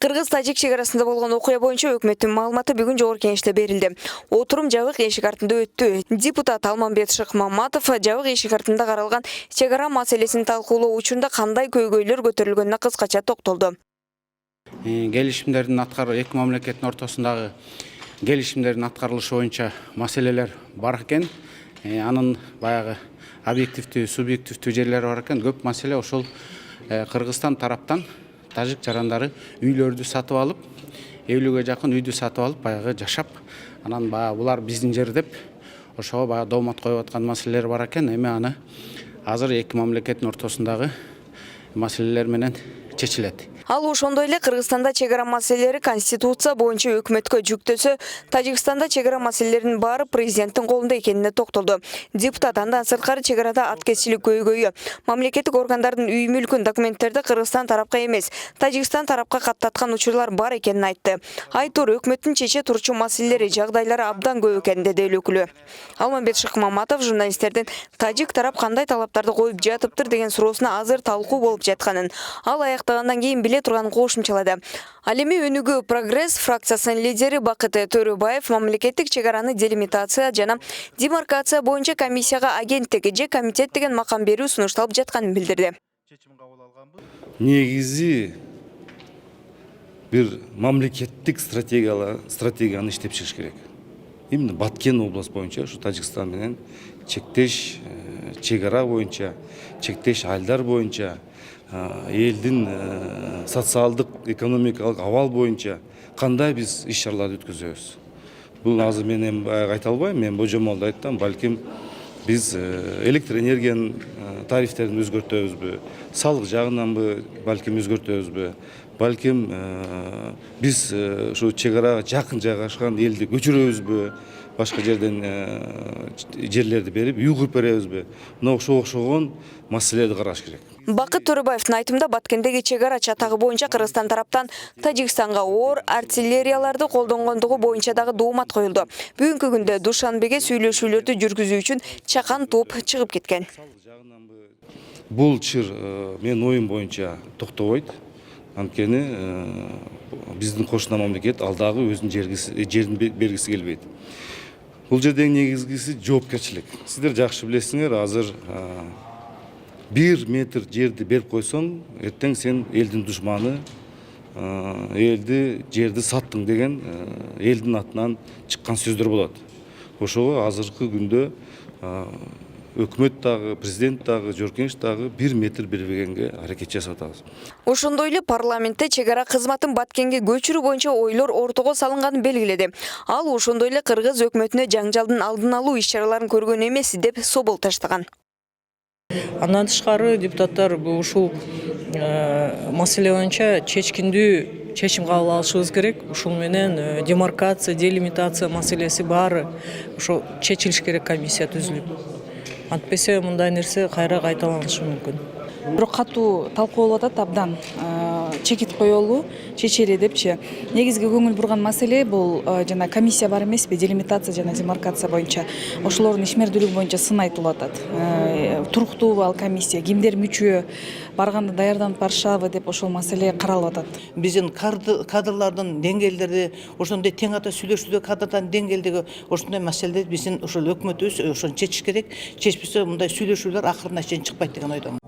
Кыргыз-Тажик чегарасында болгон окуя боюнча өкмөттүн маалыматы бүгүн жогорку кеңеште берилди. Отурум жабык эшик артында өттү. Депутат Алмамбет Шыкмаматов жабык эшик артында каралган чегара маселесин талкуулоо учурунда кандай көйгөйлөр көтөрүлгөнүнө кыскача токтолду. Келишимдердин эки мамлекеттин ортосундагы келишимдердин аткарылышы боюнча маселелер бар экен. Анын баягы объективдүү, субъективдүү жерлери бар экен. Көп маселе ошол Кыргызстан тараптан тажик жарандары үйлөрдү сатып алып, 50ге жакын үйдү сатып алып, баягы жашап, анан баягы булар биздин жер деп ошого баягы доомат коюп аткан маселелер бар экен. Эми аны азыр эки мамлекеттин ортосундагы маселелер менен чечилет. Ал ошондой эле Кыргызстанда чегара маселелери конституция боюнча өкмөткө жүктөсө, Тажикстанда чегара маселелеринин баары президенттин колунда экенине токтолду. Депутат андан сырткары чегарада аткезчилик көйгөйү, мамлекеттик органдардын үй мүлкүн документтерди Кыргызстан тарапка эмес, Тажикстан тарапка каттаткан учурлар бар экенин айтты. Айтор өкмөттүн чече турчу маселелери, жагдайлары абдан көп экен, деди эл өкүлү. Алмамбет Шыкмаматов журналисттердин тажик тарап кандай талаптарды коюп жатыптыр деген суроосуна азыр талкуу болуп жатканын, ал аяктагандан кийин биле турганын кошумчалады. Ал эми өнүгүү прогресс фракциясынын лидери Бакыт Төрөбаев мамлекеттик чегараны делимитация жана демаркация боюнча комиссияга агенттик же комитет деген макам берүү сунушталып жатканын билдирди. Негизи бир мамлекеттик стратегияны иштеп чыгыш керек. Именно Баткен область боюнча ушу Тажикстан менен чектеш чегара боюнча, чектеш айылдар боюнча, элдин социалдык, экономикалык абал боюнча кандай биз иш-чараларды өткөзөбүз. Бул азыр мен айта албайм, мен божомолду айттым, балким биз электр энергиянын тарифтерин өзгөртөбүзбү, салык жагынанбы балким өзгөртөбүзбү, балким биз ушу чегарага жакын жайгашкан элди көчүрөбүзбү, башка жерден жерлерди берип үй куруп беребизби. Мына окшогон маселелерди караш керек. Бакыт Төрөбаевдин айтымында Баткендеги чегара чатагы боюнча Кыргызстан тараптан Тажикстанга оор артиллерияларды колдонгондугу боюнча дагы доомат коюлду. Бүгүнкү күндө Душанбеге сүйлөшүүлөрдү жүргүзүү үчүн чакан топ чыгып кеткен. Бул чыр менин оюм боюнча токтобойт. Анткени биздин кошуна мамлекет ал дагы өзүнүн жерин бергиси келбейт. Бул жердеги негизгиси жоопкерчилик. Сиздер жакшы билесиңер, азыр 1 метр жерди берип койсоң, эртең сен элдин душманы, элди жерди саттың деген элдин атынан чыккан сөздөр болот. Ошого азыркы күндө өкмөт дагы, президент дагы, жогорку дагы 1 метр бербегенге аракет жасап атабыз. Ошондой эле парламентте чегара кызматын Баткенге көчүрүү боюнча ойлор ортого салынганын белгиледи. Ал ошондой эле Кыргыз өкмөтүнө жаңжалдын алдын алуу иш-чараларын көргөн эмес деп собол таштаган. Андан тышкары депутаттар ушул маселе боюнча чечкиндүү чечим кабыл алышыбыз керек. Ушул менен демаркация, делимитация маселеси баары ошо чечилиш керек, комиссия түзүлүп. Антпесе мындай нерсе кайра кайталанышы мүмкүн. Бирок катуу талкуулап атат, абдан чекит коелу, чечели депчи. Негизги көңүл бурган маселе бул жана комиссия бар эмеспи, делимитация жана демаркация боюнча. Ошолордун ишмердүүлүгү боюнча сын айтылып атат. Туруктуубу ал комиссия, кимдер мүчө, барганда даярданып барышабы деп ошол маселе каралып атат. Биздин кадрлардын деңгээлдери ошондой тең ата сүйлөшүүдө кадрдын деңгээлдеги ошондой маселелерди биздин ошол өкмөтүбүз ошону чечиш керек. Чечпесе мындай сүйлөшүүлөр акырына чейин чыкпайт деген ойдомун.